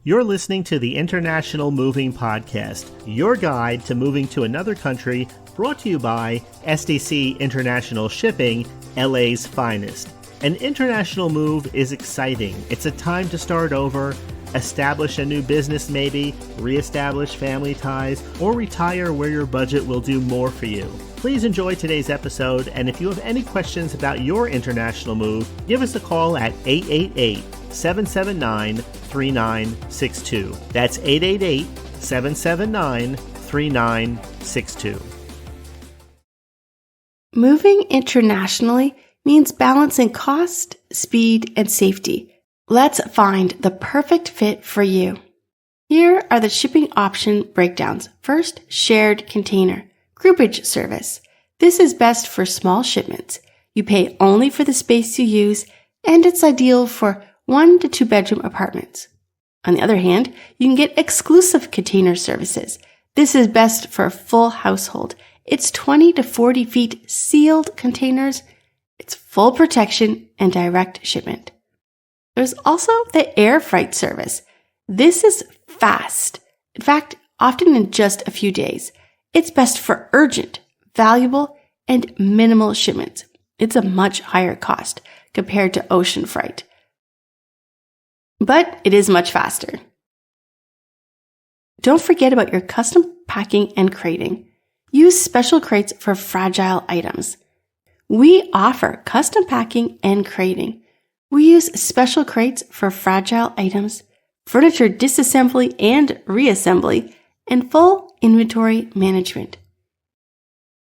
You're listening to the International Moving Podcast, your guide to moving to another country, brought to you by SDC International Shipping, LA's finest. An international move is exciting. It's a time to start over, establish a new business maybe, reestablish family ties, or retire where your budget will do more for you. Please enjoy today's episode, and if you have any questions about your international move, give us a call at 888-779-3962. That's 888-779-3962. Moving internationally means balancing cost, speed, and safety. Let's find the perfect fit for you. Here are the shipping option breakdowns. First, shared container. Groupage service. This is best for small shipments. You pay only for the space you use, and it's ideal for 1 to 2 bedroom apartments. On the other hand, you can get exclusive container services. This is best for a full household. It's 20 to 40 feet sealed containers. It's full protection and direct shipment. There's also the air freight service. This is fast. In fact, often in just a few days. It's best for urgent, valuable, and minimal shipments. It's a much higher cost compared to ocean freight, but it is much faster. Don't forget about your custom packing and crating. Use special crates for fragile items. We offer custom packing and crating. We use special crates for fragile items, furniture disassembly and reassembly, and full inventory management.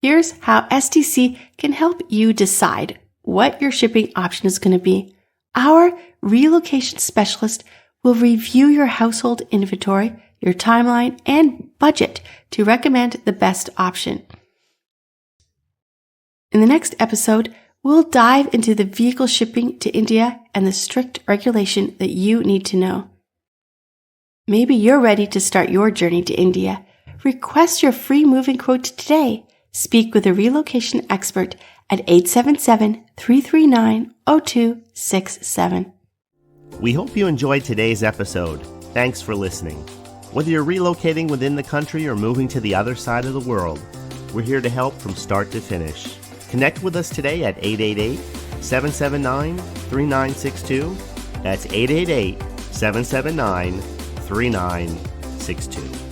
Here's how SDC can help you decide what your shipping option is going to be. Our relocation specialist will review your household inventory, your timeline, and budget to recommend the best option. In the next episode, we'll dive into the vehicle shipping to India and the strict regulation that you need to know. Maybe you're ready to start your journey to India. Request your free moving quote today. Speak with a relocation expert at 877-339-0267. We hope you enjoyed today's episode. Thanks for listening. Whether you're relocating within the country or moving to the other side of the world, we're here to help from start to finish. Connect with us today at 888-779-3962. That's 888-779-3962.